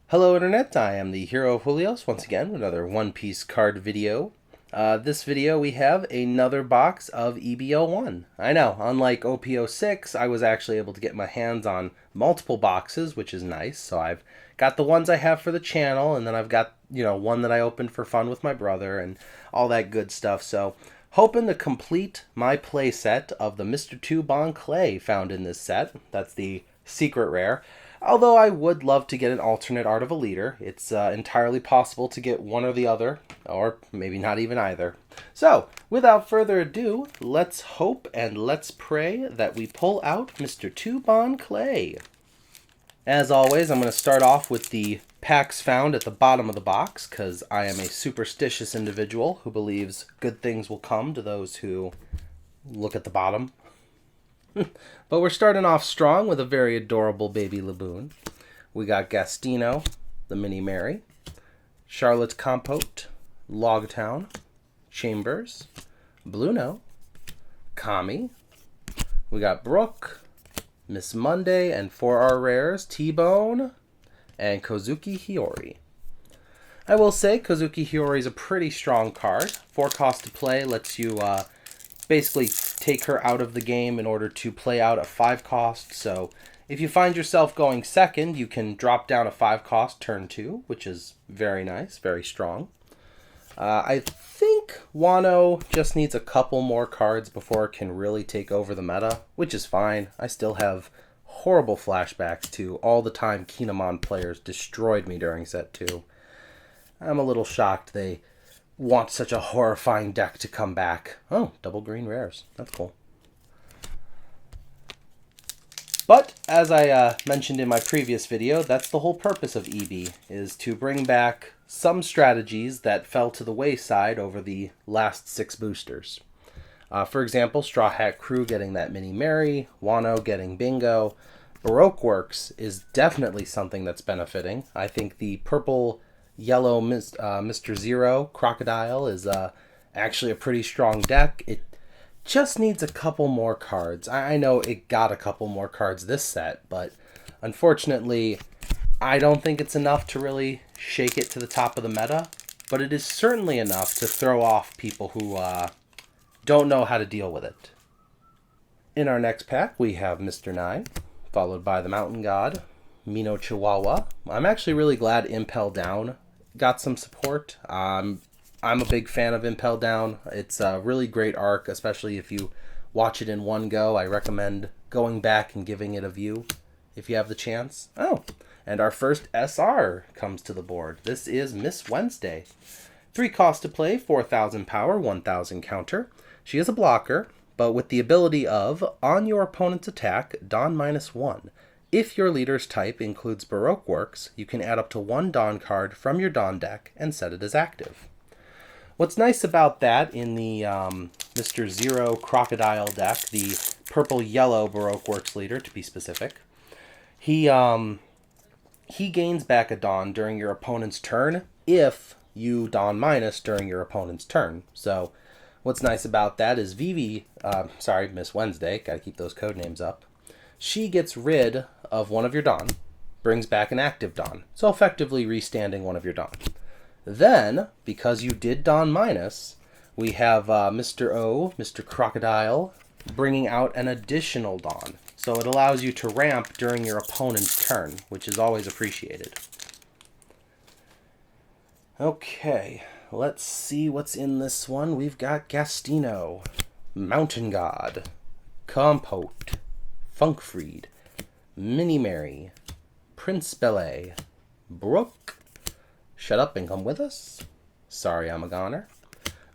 Hello Internet, I am the hero of Julios once again with another One Piece card video. This video we have another box of EB01. I know, unlike OP06, I was actually able to get my hands on multiple boxes, which is nice. So I've got the ones I have for the channel, and then I've got, one that I opened for fun with my brother and all that good stuff. So hoping to complete my play set of the Mr. 2 Bon Clay found in this set. That's the secret rare. Although I would love to get an alternate Art of a Leader. It's entirely possible to get one or the other, or maybe not even either. So, without further ado, let's hope and let's pray that we pull out Mr. 2 Bon Clay. As always, I'm going to start off with the packs found at the bottom of the box, because I am a superstitious individual who believes good things will come to those who look at the bottom. But we're starting off strong with a very adorable baby Laboon. We got Gastino, the Mini Mary, Charlotte Compote, Logtown, Chambers, Bluno, Kami. We got Brooke, Miss Monday, and for our rares, T-Bone, and Kozuki Hiyori. I will say Kozuki Hiyori is a pretty strong card. 4 cost to play lets you basically take her out of the game in order to play out a 5 cost. So if you find yourself going second, you can drop down a 5 cost turn 2, which is very nice, very strong. I think Wano just needs a couple more cards before it can really take over the meta, which is fine. I still have horrible flashbacks to all the time Kinemon players destroyed me during set 2. I'm a little shocked they want such a horrifying deck to come back. Oh, double green rares. That's cool. But, as I mentioned in my previous video, that's the whole purpose of EB, is to bring back some strategies that fell to the wayside over the last 6 boosters. For example, Straw Hat Crew getting that Mini Mary, Wano getting Bingo. Baroque Works is definitely something that's benefiting. I think the purple yellow Mr. Zero Crocodile is actually a pretty strong deck. It just needs a couple more cards. I know it got a couple more cards this set, but unfortunately, I don't think it's enough to really shake it to the top of the meta, but it is certainly enough to throw off people who don't know how to deal with it. In our next pack, we have Mr. 9, followed by the Mountain God, Mino Chihuahua. I'm actually really glad Impel Down got some support. I'm a big fan of Impel Down. It's a really great arc, especially if you watch it in one go. I recommend going back and giving it a view if you have the chance. Oh, and our first SR comes to the board. This is Miss Wednesday. 3 cost to play, 4,000 power, 1,000 counter. She is a blocker, but with the ability of, on your opponent's attack, Dawn -1. If your leader's type includes Baroque Works, you can add up to 1 Dawn card from your Dawn deck and set it as active. What's nice about that in the Mr. Zero Crocodile deck, the purple-yellow Baroque Works leader to be specific, he gains back a Dawn during your opponent's turn if you Dawn minus during your opponent's turn. So what's nice about that is Miss Wednesday, gotta keep those code names up, she gets rid of one of your Dawn, brings back an active Dawn, so effectively restanding one of your Dawn. Then, because you did Dawn minus, we have Mr. O, Mr. Crocodile, bringing out an additional Dawn. So it allows you to ramp during your opponent's turn, which is always appreciated. Okay, let's see what's in this one. We've got Gastino, Mountain God, Compote, Funkfried, Mini Mary, Prince Bele, Brooke, Shut Up and Come With Us, Sorry I'm a Goner,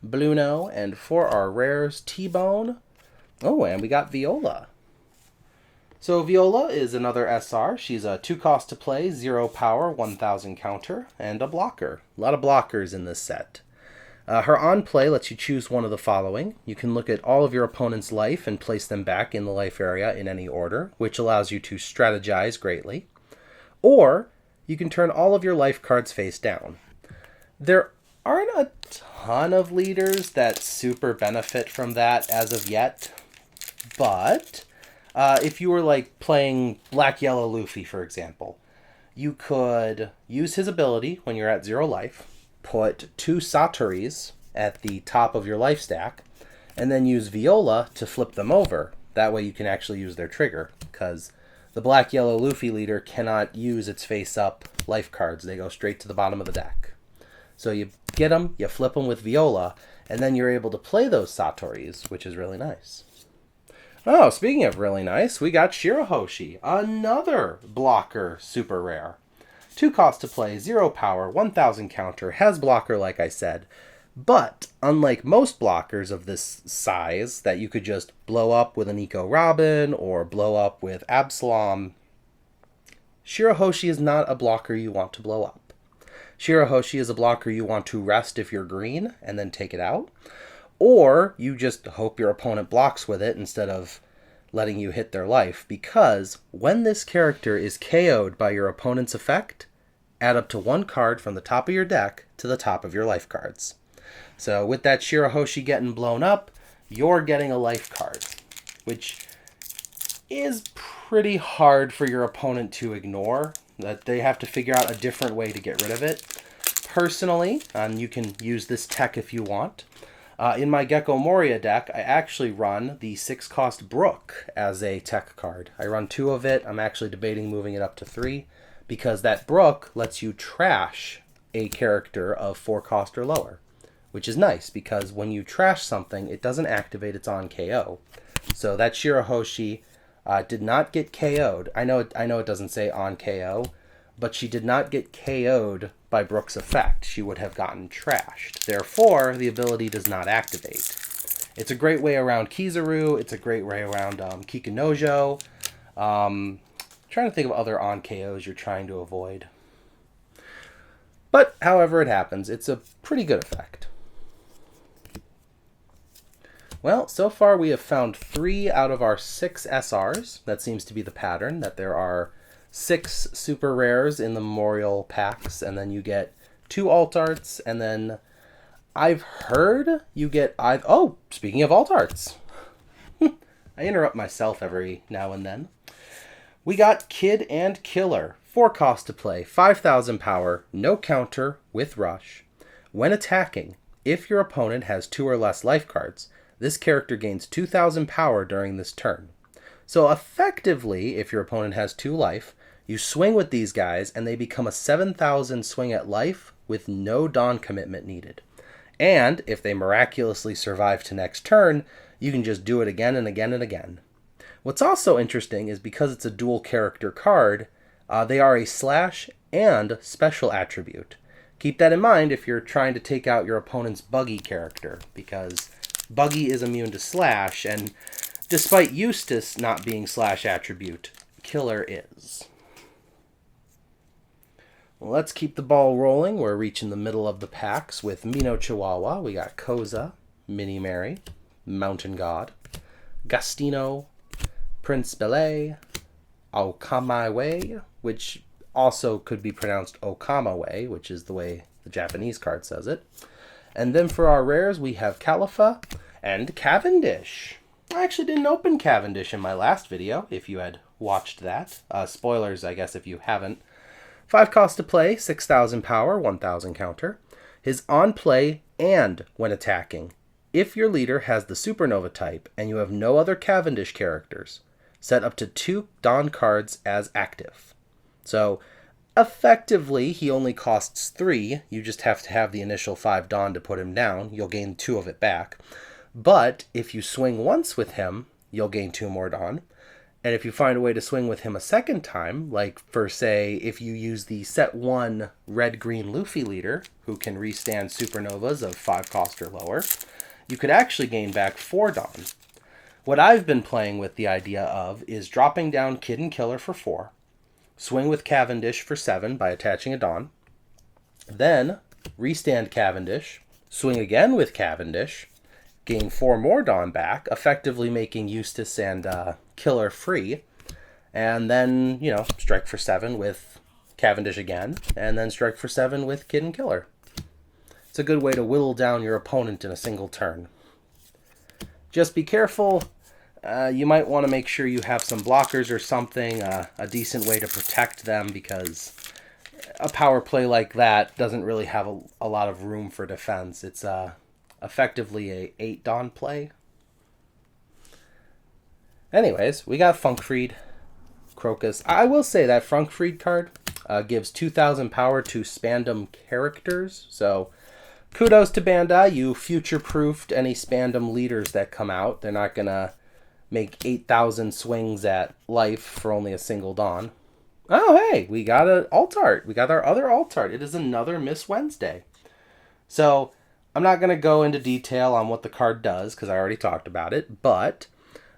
Bluno, and for our rares, T-Bone. Oh, and we got Viola. So Viola is another SR. She's a 2 cost to play, 0 power, 1,000 counter, and a blocker. A lot of blockers in this set. Her on play lets you choose one of the following. You can look at all of your opponent's life and place them back in the life area in any order, which allows you to strategize greatly. Or you can turn all of your life cards face down. There aren't a ton of leaders that super benefit from that as of yet, but if you were like playing Black Yellow Luffy, for example, you could use his ability when you're at 0 life, put 2 Satoris at the top of your life stack, and then use Viola to flip them over. That way you can actually use their trigger, because the black-yellow Luffy leader cannot use its face-up life cards. They go straight to the bottom of the deck. So you get them, you flip them with Viola, and then you're able to play those Satoris, which is really nice. Oh, speaking of really nice, we got Shirahoshi, another blocker super rare. 2 cost to play, 0 power, 1000 counter, has blocker like I said. But, unlike most blockers of this size that you could just blow up with an Eco Robin or blow up with Absalom, Shirahoshi is not a blocker you want to blow up. Shirahoshi is a blocker you want to rest if you're green and then take it out. Or you just hope your opponent blocks with it instead of letting you hit their life, because when this character is KO'd by your opponent's effect, add up to 1 card from the top of your deck to the top of your life cards. So with that Shirahoshi getting blown up, you're getting a life card, which is pretty hard for your opponent to ignore, that they have to figure out a different way to get rid of it. Personally, and you can use this tech if you want, in my Gecko Moria deck, I actually run the 6 cost Brook as a tech card. I run 2 of it. I'm actually debating moving it up to 3, because that Brook lets you trash a character of 4 cost or lower, which is nice, because when you trash something, it doesn't activate its on KO. So that Shirahoshi did not get KO'd. I know it doesn't say on KO, but she did not get KO'd by Brook's effect. She would have gotten trashed. Therefore, the ability does not activate. It's a great way around Kizaru. It's a great way around Kikunojo. Trying to think of other on KOs you're trying to avoid. But, however it happens, it's a pretty good effect. Well, so far we have found 3 out of our 6 SRs. That seems to be the pattern, that there are 6 super rares in the memorial packs, and then you get 2 alt arts, and then I've heard you get... Oh, speaking of alt arts. I interrupt myself every now and then. We got Kid and Killer. 4 cost to play, 5000 power, no counter, with rush. When attacking, if your opponent has 2 or less life cards, this character gains 2000 power during this turn. So effectively, if your opponent has 2 life, you swing with these guys and they become a 7000 swing at life with no Dawn commitment needed. And if they miraculously survive to next turn, you can just do it again and again and again. What's also interesting is because it's a dual character card, they are a slash and special attribute. Keep that in mind if you're trying to take out your opponent's Buggy character, because Buggy is immune to slash, and despite Eustace not being slash attribute, Killer is. Well, let's keep the ball rolling. We're reaching the middle of the packs with Mino Chihuahua. We got Koza, Mini Mary, Mountain God, Gastino, Prince Belay, Okamawe, which also could be pronounced Okamawe, which is the way the Japanese card says it. And then for our rares, we have Califa and Cavendish. I actually didn't open Cavendish in my last video, if you had watched that. Spoilers, I guess, if you haven't. 5 cost to play, 6000 power, 1000 counter. His on play and when attacking. If your leader has the Supernova type and you have no other Cavendish characters, set up to 2 Dawn cards as active. So, effectively, he only costs 3. You just have to have the initial 5 Dawn to put him down. You'll gain 2 of it back. But if you swing once with him, you'll gain 2 more Dawn. And if you find a way to swing with him a second time, like for, say, if you use the set 1 red-green Luffy leader, who can restand Supernovas of 5 cost or lower, you could actually gain back 4 Dawn. What I've been playing with the idea of is dropping down Kid and Killer for 4, swing with Cavendish for 7 by attaching a Dawn, then restand Cavendish, swing again with Cavendish, gain 4 more Dawn back, effectively making Eustace and Killer free, and then, strike for 7 with Cavendish again, and then strike for 7 with Kid and Killer. It's a good way to whittle down your opponent in a single turn. Just be careful. You might want to make sure you have some blockers or something, a decent way to protect them, because a power play like that doesn't really have a lot of room for defense. It's effectively a 8 Dawn play. Anyways, we got Funkfried, Crocus. I will say that Funkfried card gives 2,000 power to Spandom characters. So kudos to Bandai. You future-proofed any Spandom leaders that come out. They're not going to make 8,000 swings at life for only a single Dawn. Oh, hey, we got an alt art. We got our other alt art. It is another Miss Wednesday. So I'm not going to go into detail on what the card does because I already talked about it, but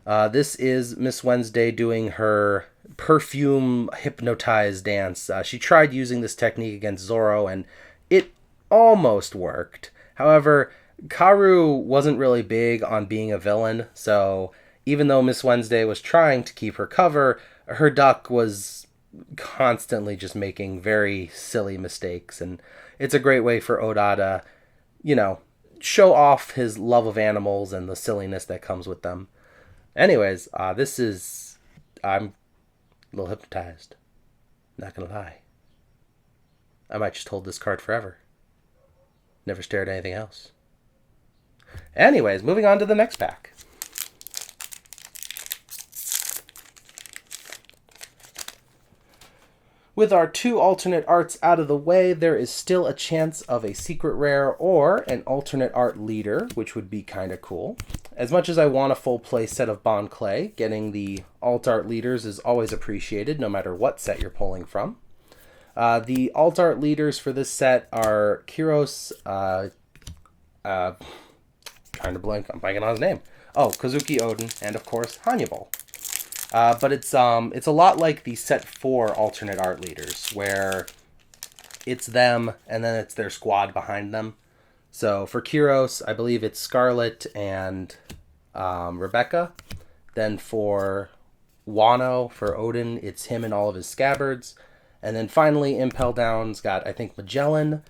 this is Miss Wednesday doing her perfume hypnotized dance. She tried using this technique against Zoro, and it almost worked. However, Karu wasn't really big on being a villain, so even though Miss Wednesday was trying to keep her cover, her duck was constantly just making very silly mistakes, and it's a great way for Oda to, you know, show off his love of animals and the silliness that comes with them. Anyways, I'm a little hypnotized. Not gonna lie. I might just hold this card forever. Never stare at anything else. Anyways, moving on to the next pack. With our 2 alternate arts out of the way, there is still a chance of a secret rare or an alternate art leader, which would be kind of cool. As much as I want a full play set of Bond Clay, getting the alt art leaders is always appreciated, no matter what set you're pulling from. The alt art leaders for this set are Kiros, trying to blank, I'm blanking on his name. Oh, Kozuki Odin, and of course, Hannibal. But it's a lot like the set 4 alternate art leaders, where it's them and then it's their squad behind them. So for Kiros, I believe it's Scarlet and Rebecca. Then for Wano, for Odin, it's him and all of his scabbards. And then finally, Impel Down's got, I think, Magellan,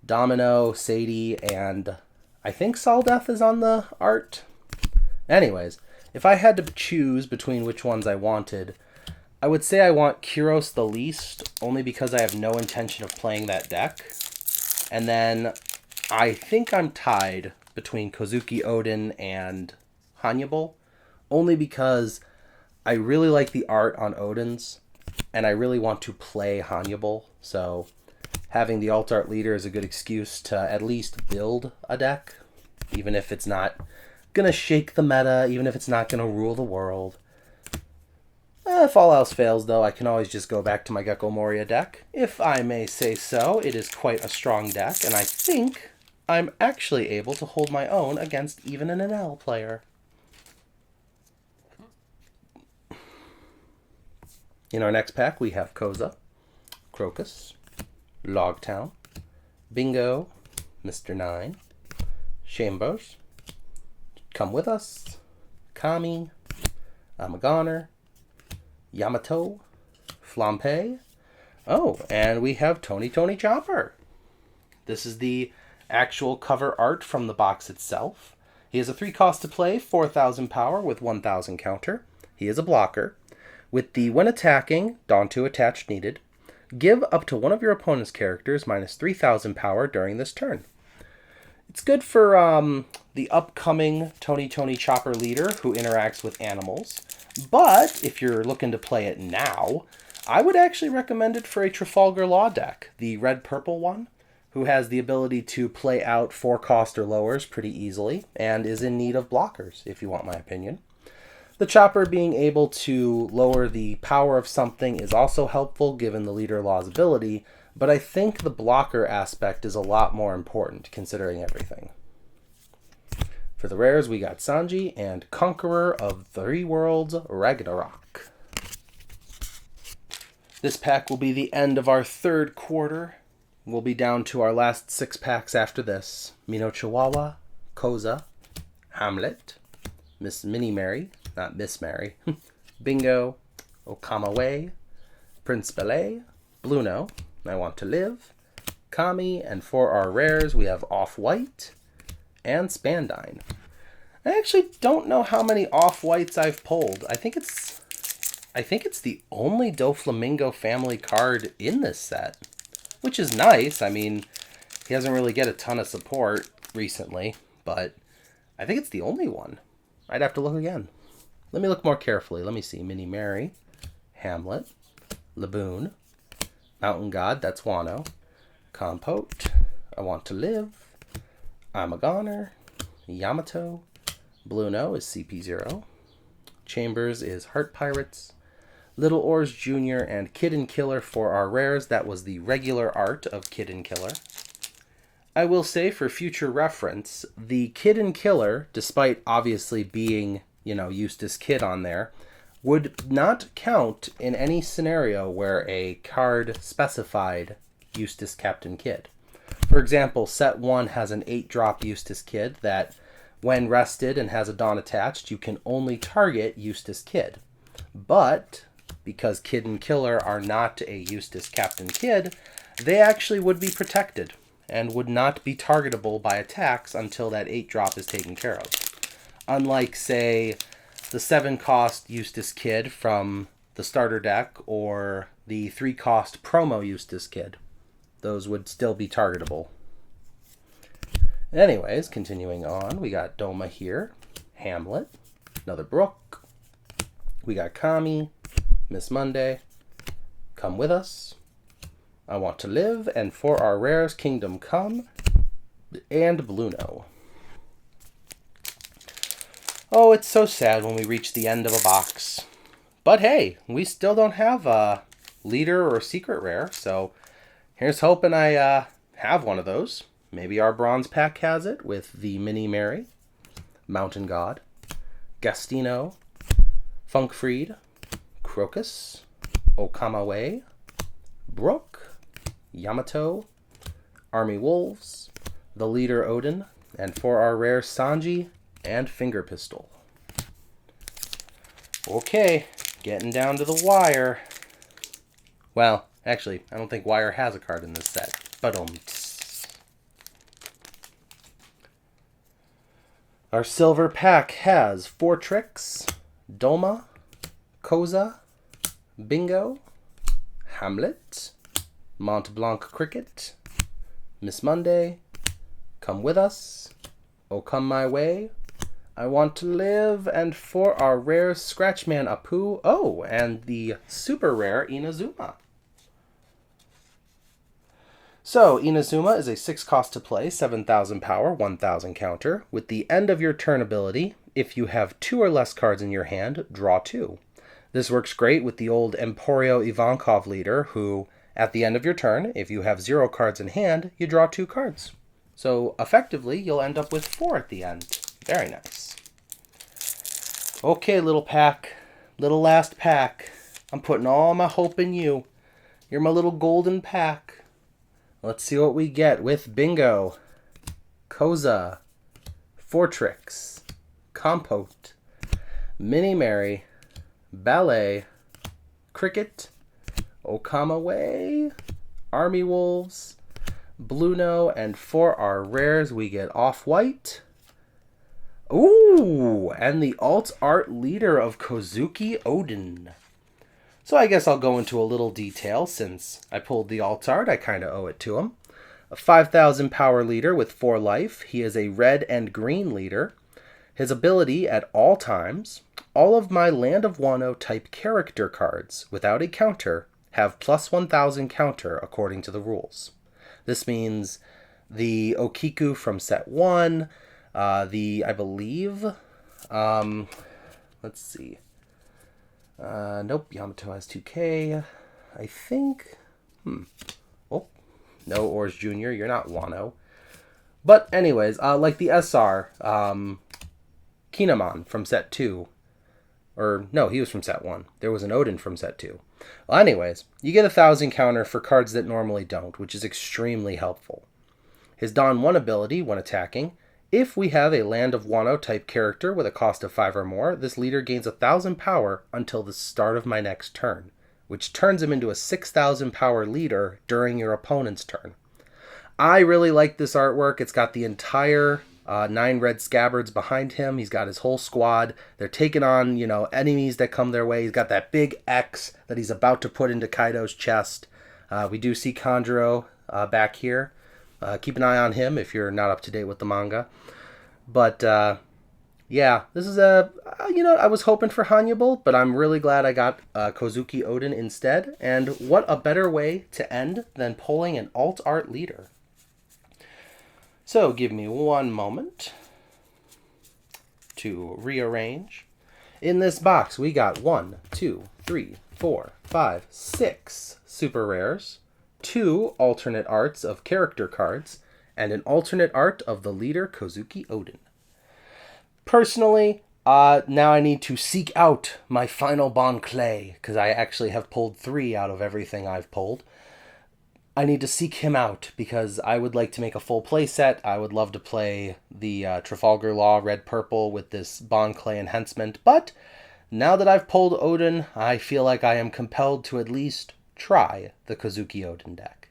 Domino, Sadie, and I think Saldeth is on the art. Anyways, if I had to choose between which ones I wanted, I would say I want Kiros the least, only because I have no intention of playing that deck. And then I think I'm tied between Kozuki Odin and Hannibal, only because I really like the art on Odin's, and I really want to play Hannibal, so having the alt art leader is a good excuse to at least build a deck, even if it's not gonna shake the meta, even if it's not gonna rule the world. If all else fails, though, I can always just go back to my Gecko Moria deck. If I may say so, it is quite a strong deck, and I think I'm actually able to hold my own against even an NL player. In our next pack, we have Koza, Crocus, Logtown, Bingo, Mr. 9, Chambers, Come With Us, Kami, Amagoner, Yamato, Flampe. Oh, and we have Tony Chopper. This is the actual cover art from the box itself. He has a 3 cost to play, 4,000 power with 1,000 counter. He is a blocker. With the when attacking, Dawn 2 attached needed, give up to one of your opponent's characters minus 3,000 power during this turn. It's good for the upcoming Tony Chopper leader who interacts with animals. But if you're looking to play it now, I would actually recommend it for a Trafalgar Law deck, the red-purple one, who has the ability to play out 4 cost or lowers pretty easily, and is in need of blockers, if you want my opinion. The Chopper being able to lower the power of something is also helpful given the Leader Law's ability, but I think the blocker aspect is a lot more important considering everything. For the rares, we got Sanji and Conqueror of 3 Worlds Ragnarok. This pack will be the end of our 3rd quarter. We'll be down to our last 6 packs after this. Mino Chihuahua, Koza, Hamlet, Miss Minnie Mary, not Miss Mary, Bingo, Okamawe, Prince Ballet, Bluno, I Want to Live, Kami, and for our rares we have Off-White and Spandine. I actually don't know how many Off-Whites I've pulled. I think it's the only Doflamingo family card in this set. which is nice. I mean, he doesn't really get a ton of support recently, but I think it's the only one. I'd have to look again. Let me look more carefully. Let me see. Mini Mary, Hamlet, Laboon, Mountain God, that's Wano, Compote, I Want to Live, I'm a Goner, Yamato, Bluno is CP0, Chambers is Heart Pirates, Little Oars Jr. and Kid and Killer for our rares. That was the regular art of Kid and Killer. I will say for future reference, the Kid and Killer, despite obviously being, Eustace Kid on there, would not count in any scenario where a card specified Eustace Captain Kidd. For example, set 1 has an 8-drop Eustace Kidd that, when rested and has a Dawn attached, you can only target Eustace Kidd. But because Kid and Killer are not a Eustace Captain Kidd, they actually would be protected and would not be targetable by attacks until that 8-drop is taken care of. Unlike, say, the 7-cost Eustace Kidd from the starter deck or the 3-cost promo Eustace Kidd. Those would still be targetable. Anyways, continuing on, we got Doma here, Hamlet, another Brook. We got Kami, Miss Monday, Come With Us, I Want to Live, and for our rares, Kingdom Come, and Bluno. Oh, it's so sad when we reach the end of a box. But hey, we still don't have a leader or a secret rare, so here's hoping I have one of those. Maybe our bronze pack has it with the Mini Mary, Mountain God, Gastino, Funkfried, Crocus, Okamawe, Brook, Yamato, Army Wolves, the leader Odin, and for our rare Sanji and Finger Pistol. Okay, getting down to the wire. Well, actually, I don't think Wire has a card in this set. But our silver pack has Fortrix, Doma, Koza, Bingo, Hamlet, Mont Blanc Cricket, Miss Monday, Come With Us, Oh Come My Way, I Want to Live, and for our rare Scratchman Apu, oh, and the super rare Inazuma. So, Inazuma is a 6-cost to play, 7,000 power, 1,000 counter. With the end of your turn ability, if you have 2 or less cards in your hand, draw 2. This works great with the old Emporio Ivankov leader, who, at the end of your turn, if you have 0 cards in hand, you draw 2 cards. So, effectively, you'll end up with 4 at the end. Very nice. Okay, little pack. Little last pack. I'm putting all my hope in you. You're my little golden pack. Let's see what we get with Bingo, Koza, Fortrix, Compote, Mini Mary, Ballet, Cricket, Okamawe, Army Wolves, Bluno, and for our rares we get Off-White. Ooh, and the alt art leader of Kozuki Odin. So I guess I'll go into a little detail since I pulled the alt art. I kind of owe it to him. A 5,000 power leader with 4 life. He is a red and green leader. His ability at all times, all of my Land of Wano type character cards without a counter have plus 1,000 counter according to the rules. This means the Okiku from set 1, I believe, let's see. Nope, Yamato has 2K. I think, oh, no, Oars Jr., you're not Wano. But anyways, like the SR, Kinemon from set 2. Or, no, he was from set 1. There was an Odin from set 2. Well, anyways, you get 1,000 counter for cards that normally don't, which is extremely helpful. His Dawn 1 ability, when attacking, if we have a Land of Wano type character with a cost of 5 or more, this leader gains 1,000 power until the start of my next turn, which turns him into a 6,000 power leader during your opponent's turn. I really like this artwork. It's got the entire 9 red scabbards behind him. He's got his whole squad. They're taking on, enemies that come their way. He's got that big X that he's about to put into Kaido's chest. We do see Kanjuro back here. Keep an eye on him if you're not up to date with the manga. But yeah, this is I was hoping for Hannibal, but I'm really glad I got Kozuki Oden instead. And what a better way to end than pulling an alt art leader. So give me one moment to rearrange. In this box, we got 1, 2, 3, 4, 5, 6 super rares, 2 alternate arts of character cards, and an alternate art of the leader Kozuki Oden. Personally, now I need to seek out my final Bon Clay, because I actually have pulled 3 out of everything I've pulled. I need to seek him out because I would like to make a full play set. I would love to play the Trafalgar Law red-purple with this Bon Clay enhancement, but now that I've pulled Oden, I feel like I am compelled to at least try the Kozuki Oden deck.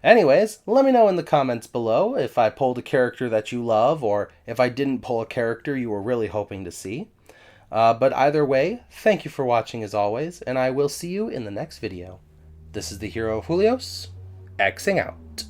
Anyways, let me know in the comments below if I pulled a character that you love or if I didn't pull a character you were really hoping to see. But either way, thank you for watching as always, and I will see you in the next video. This is the Hero of Julios, Xing out.